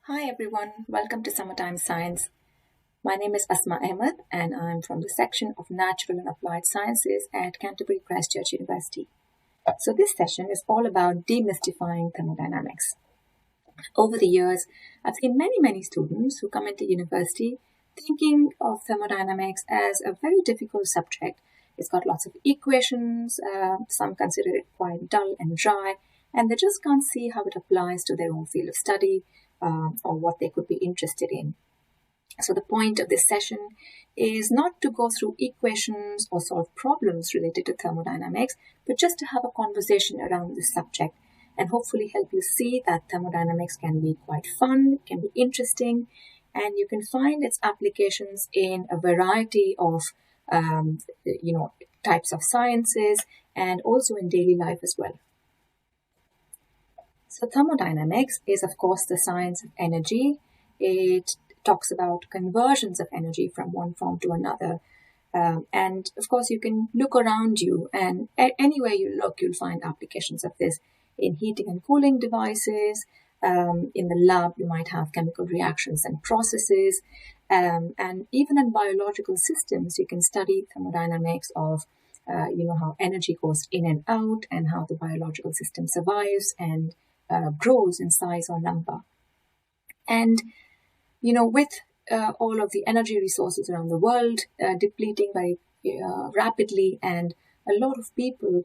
Hi everyone, welcome to Summertime Science. My name is Asma Ahmed and I'm from the section of Natural and Applied Sciences at Canterbury Christ Church University. So this session is all about demystifying thermodynamics. Over the years, I've seen many students who come into university thinking of thermodynamics as a very difficult subject. It's got lots of equations, some consider it quite dull and dry, and they just can't see how it applies to their own field of study or what they could be interested in. So the point of this session is not to go through equations or solve problems related to thermodynamics, but just to have a conversation around this subject and hopefully help you see that thermodynamics can be quite fun, can be interesting, and you can find its applications in a variety of types of sciences and also in daily life as well. So thermodynamics is, of course, the science of energy. It talks about conversions of energy from one form to another. And of course, you can look around you, and anywhere you look, you'll find applications of this in heating and cooling devices. In the lab, you might have chemical reactions and processes. And even in biological systems, you can study thermodynamics of how energy goes in and out and how the biological system survives and grows in size or number. And, with all of the energy resources around the world depleting very rapidly, and a lot of people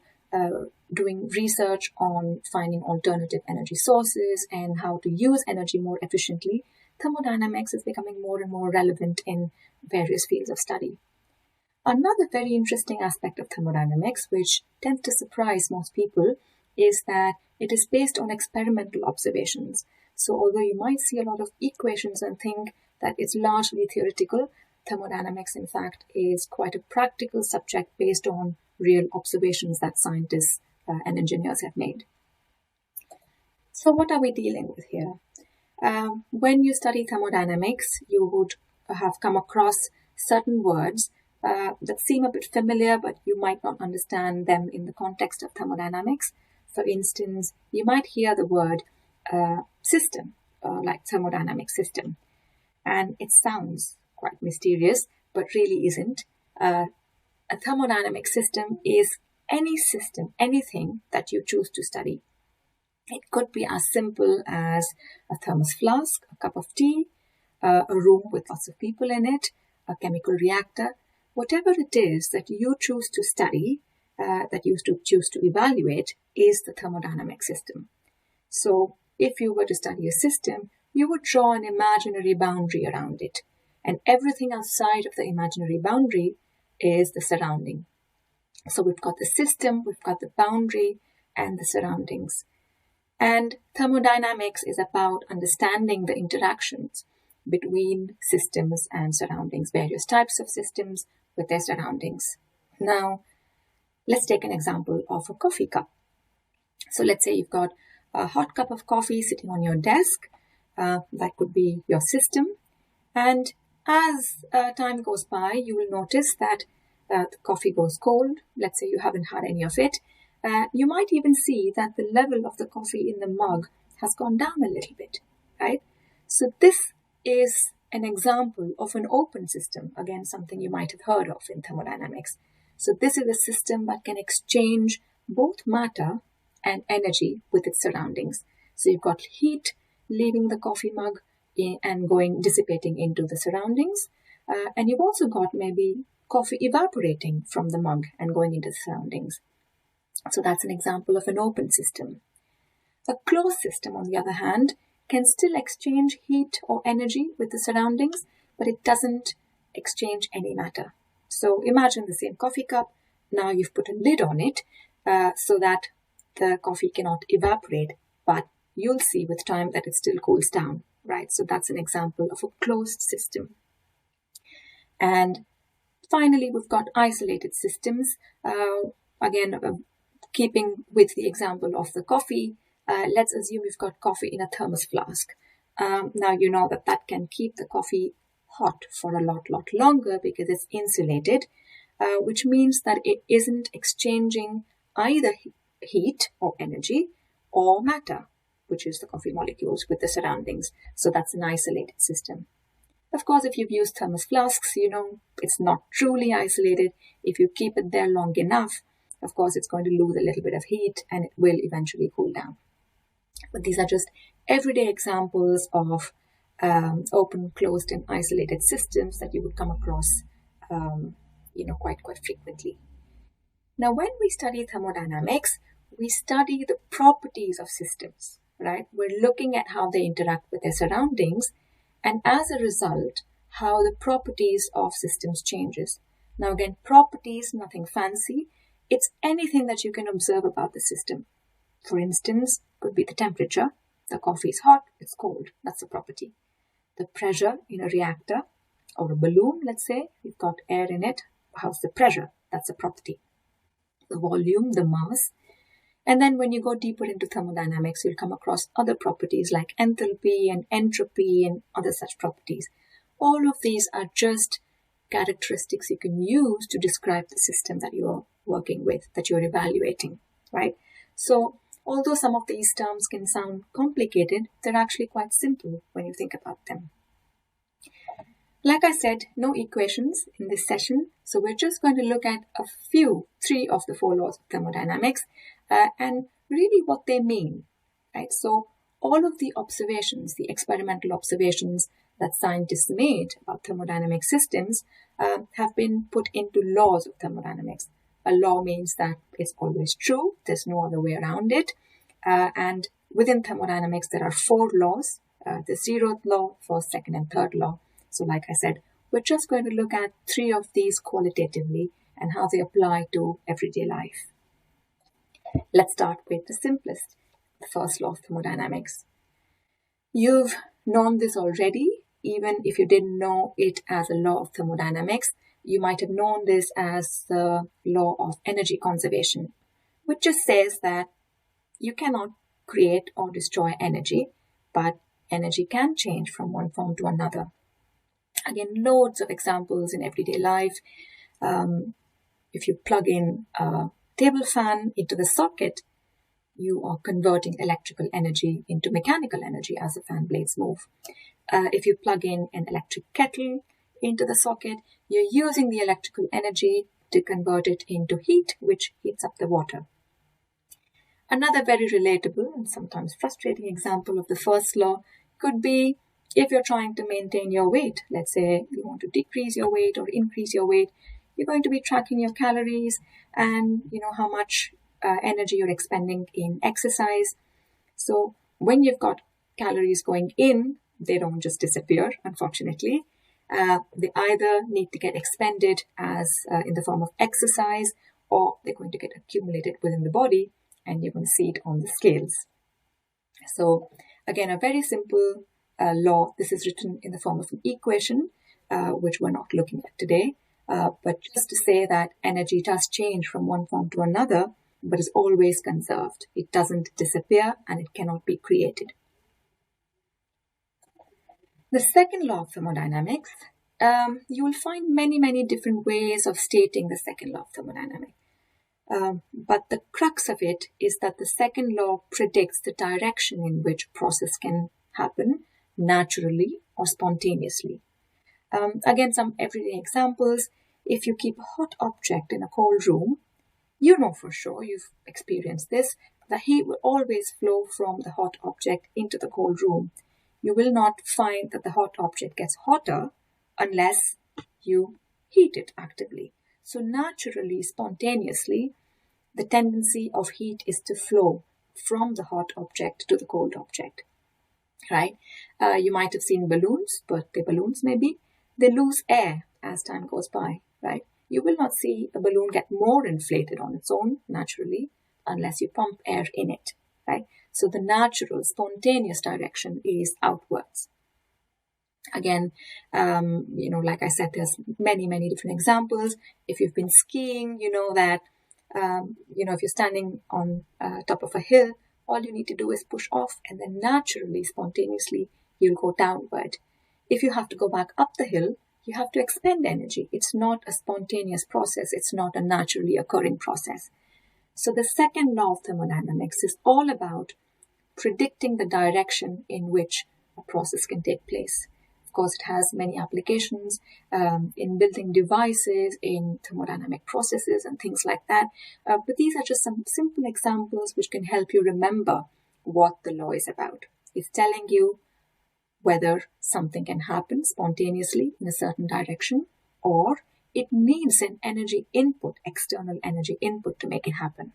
doing research on finding alternative energy sources and how to use energy more efficiently, thermodynamics is becoming more and more relevant in various fields of study. Another very interesting aspect of thermodynamics, which tends to surprise most people, is that it is based on experimental observations. So although you might see a lot of equations and think that it's largely theoretical, thermodynamics, in fact, is quite a practical subject based on real observations that scientists and engineers have made. So what are we dealing with here? When you study thermodynamics, you would have come across certain words that seem a bit familiar, but you might not understand them in the context of thermodynamics. For instance, you might hear the word system, like thermodynamic system, and it sounds quite mysterious, but really isn't. A thermodynamic system is any system, anything that you choose to study. It could be as simple as a thermos flask, a cup of tea, a room with lots of people in it, a chemical reactor. Whatever it is that you choose to study, that you choose to evaluate, is the thermodynamic system. So if you were to study a system, you would draw an imaginary boundary around it, and everything outside of the imaginary boundary is the surrounding. So we've got the system, we've got the boundary, and the surroundings. And thermodynamics is about understanding the interactions between systems and surroundings, various types of systems with their surroundings. Now, let's take an example of a coffee cup. So let's say you've got a hot cup of coffee sitting on your desk. That could be your system. And as time goes by, you will notice that the coffee goes cold. Let's say you haven't had any of it. You might even see that the level of the coffee in the mug has gone down a little bit, right? So this is an example of an open system, again, something you might have heard of in thermodynamics. So this is a system that can exchange both matter and energy with its surroundings. So you've got heat leaving the coffee mug and dissipating into the surroundings. And you've also got maybe coffee evaporating from the mug and going into the surroundings. So that's an example of an open system. A closed system, on the other hand, can still exchange heat or energy with the surroundings, but it doesn't exchange any matter. So imagine the same coffee cup. Now you've put a lid on it so that the coffee cannot evaporate, but you'll see with time that it still cools down, right? So that's an example of a closed system. And finally, we've got isolated systems. Keeping with the example of the coffee, let's assume we've got coffee in a thermos flask. Now you know that can keep the coffee hot for a lot longer because it's insulated, which means that it isn't exchanging either heat or energy or matter. which is the coffee molecules, with the surroundings. So that's an isolated system. Of course, if you've used thermos flasks, you know it's not truly isolated. If you keep it there long enough, of course, it's going to lose a little bit of heat and it will eventually cool down. But these are just everyday examples of open, closed, and isolated systems that you would come across, quite frequently. Now, when we study thermodynamics, we study the properties of systems, right? We're looking at how they interact with their surroundings, and as a result, how the properties of systems changes. Now, again, properties, nothing fancy. It's anything that you can observe about the system. For instance, could be the temperature. The coffee is hot, it's cold. That's a property. The pressure in a reactor or a balloon, let's say, you've got air in it. How's the pressure? That's a property. The volume, the mass. And then when you go deeper into thermodynamics, you'll come across other properties like enthalpy and entropy and other such properties. All of these are just characteristics you can use to describe the system that you're working with, that you're evaluating, right? So although some of these terms can sound complicated, they're actually quite simple when you think about them. Like I said, no equations in this session, so we're just going to look at three of the 4 laws of thermodynamics and really what they mean, right? So all of the observations, the experimental observations that scientists made about thermodynamic systems have been put into laws of thermodynamics. A law means that it's always true, there's no other way around it. And within thermodynamics, there are 4 laws, the 0th law, 1st, 2nd, and 3rd law. So like I said, we're just going to look at 3 of these qualitatively and how they apply to everyday life. Let's start with the simplest, the 1st law of thermodynamics. You've known this already, even if you didn't know it as a law of thermodynamics. You might have known this as the law of energy conservation, which just says that you cannot create or destroy energy, but energy can change from one form to another. Again, loads of examples in everyday life. If you plug in a table fan into the socket, you are converting electrical energy into mechanical energy as the fan blades move. If you plug in an electric kettle into the socket, you're using the electrical energy to convert it into heat, which heats up the water. Another very relatable and sometimes frustrating example of the 1st law could be if you're trying to maintain your weight. Let's say you want to decrease your weight or increase your weight. You're going to be tracking your calories and how much energy you're expending in exercise. So when you've got calories going in, they don't just disappear, unfortunately. They either need to get expended as in the form of exercise, or they're going to get accumulated within the body, and you're going to see it on the scales. So again, a very simple law. This is written in the form of an equation, which we're not looking at today. But just to say that energy does change from one form to another, but is always conserved. It doesn't disappear and it cannot be created. The 2nd law of thermodynamics, you will find many different ways of stating the 2nd law of thermodynamics. But the crux of it is that the 2nd law predicts the direction in which a process can happen naturally or spontaneously. Again, some everyday examples. If you keep a hot object in a cold room, you know for sure, you've experienced this, the heat will always flow from the hot object into the cold room. You will not find that the hot object gets hotter unless you heat it actively. So naturally, spontaneously, the tendency of heat is to flow from the hot object to the cold object, right? You might have seen balloons, birthday balloons maybe. They lose air as time goes by, right? You will not see a balloon get more inflated on its own naturally unless you pump air in it, right? So the natural, spontaneous direction is outwards. Again, like I said, there's many different examples. If you've been skiing, you know that, if you're standing on top of a hill, all you need to do is push off and then naturally, spontaneously, you'll go downward. If you have to go back up the hill, you have to expend energy. It's not a spontaneous process. It's not a naturally occurring process. So the 2nd law of thermodynamics is all about predicting the direction in which a process can take place. Of course, it has many applications in building devices, in thermodynamic processes and things like that. But these are just some simple examples which can help you remember what the law is about. It's telling you whether something can happen spontaneously in a certain direction, or it needs an energy input, external energy input, to make it happen.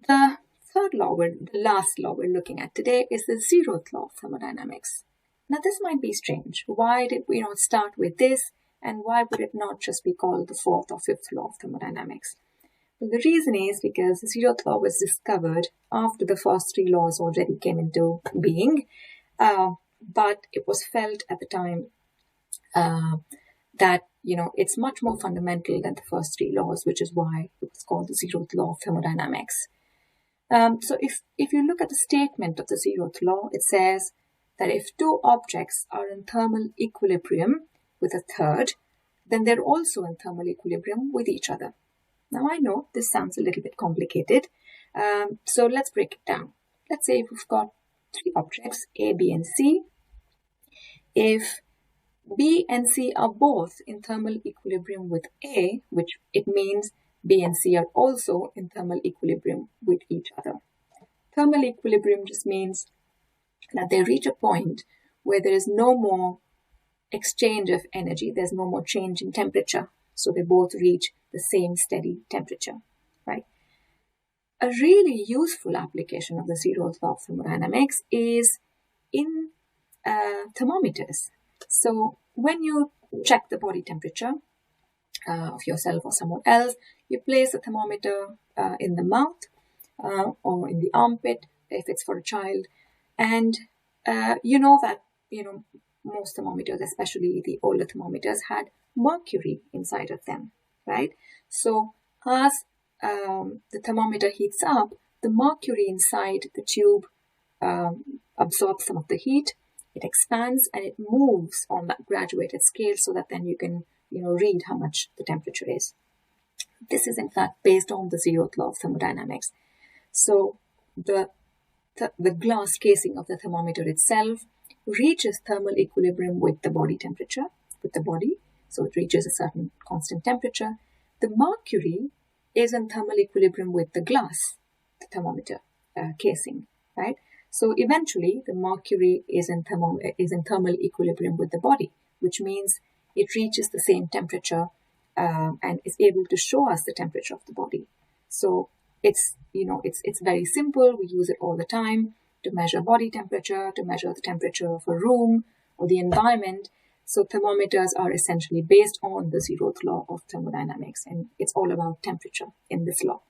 The third law, the last law we're looking at today, is the zeroth law of thermodynamics. Now, this might be strange. Why did we not start with this, and why would it not just be called the fourth or fifth law of thermodynamics? Well, the reason is because the zeroth law was discovered after the first three laws already came into being, but it was felt at the time that it's much more fundamental than the first three laws, which is why it was called the zeroth law of thermodynamics. So if you look at the statement of the zeroth law, it says that if two objects are in thermal equilibrium with a third, then they're also in thermal equilibrium with each other. Now, I know this sounds a little bit complicated, so let's break it down. Let's say we've got three objects, A, B, and C. If B and C are both in thermal equilibrium with A, which it means B and C are also in thermal equilibrium with each other. Thermal equilibrium just means that they reach a point where there is no more exchange of energy, there's no more change in temperature, so they both reach the same steady temperature, right? A really useful application of the zeroth law of thermodynamics is in thermometers. So when you check the body temperature of yourself or someone else, you place a thermometer in the mouth or in the armpit if it's for a child, and you know that most thermometers, especially the older thermometers, had mercury inside of them, right? So as the thermometer heats up, the mercury inside the tube absorbs some of the heat. It expands and it moves on that graduated scale so that then you can read how much the temperature is. This is in fact based on the zeroth law of thermodynamics. So the glass casing of the thermometer itself reaches thermal equilibrium with the body temperature, with the body. So it reaches a certain constant temperature. The mercury is in thermal equilibrium with the glass, the thermometer casing, right? So eventually the mercury is in thermal equilibrium with the body, which means it reaches the same temperature and is able to show us the temperature of the body. So it's very simple. We use it all the time to measure body temperature, to measure the temperature of a room or the environment. So thermometers are essentially based on the zeroth law of thermodynamics, and it's all about temperature in this law.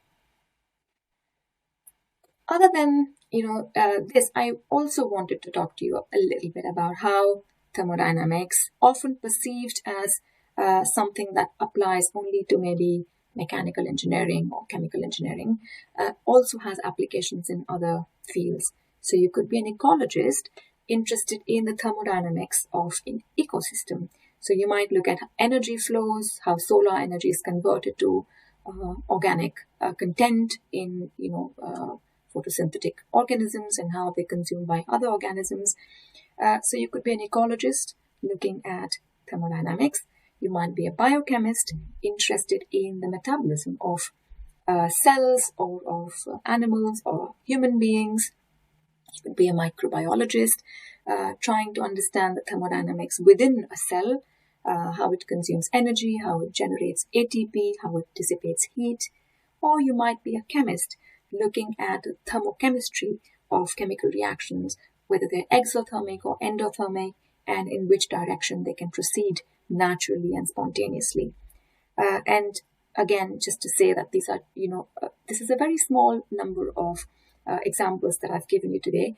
Other than this, I also wanted to talk to you a little bit about how thermodynamics, often perceived as something that applies only to maybe mechanical engineering or chemical engineering, also has applications in other fields. So you could be an ecologist interested in the thermodynamics of an ecosystem. So you might look at energy flows, how solar energy is converted to organic content in photosynthetic organisms and how they're consumed by other organisms. So you could be an ecologist looking at thermodynamics. You might be a biochemist interested in the metabolism of cells or of animals or human beings. You could be a microbiologist trying to understand the thermodynamics within a cell, how it consumes energy, how it generates ATP, how it dissipates heat. Or you might be a chemist looking at the thermochemistry of chemical reactions, whether they're exothermic or endothermic, and in which direction they can proceed naturally and spontaneously. And again, just to say that these are, this is a very small number of examples that I've given you today.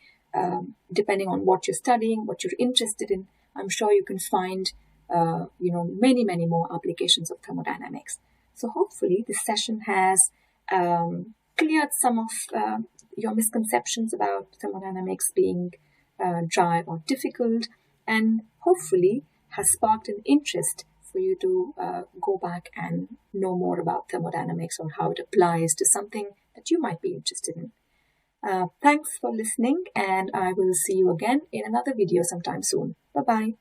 Depending on what you're studying, what you're interested in, I'm sure you can find, many, many more applications of thermodynamics. So hopefully this session has cleared some of your misconceptions about thermodynamics being dry or difficult, and hopefully has sparked an interest for you to go back and know more about thermodynamics or how it applies to something that you might be interested in. Thanks for listening, and I will see you again in another video sometime soon. Bye-bye.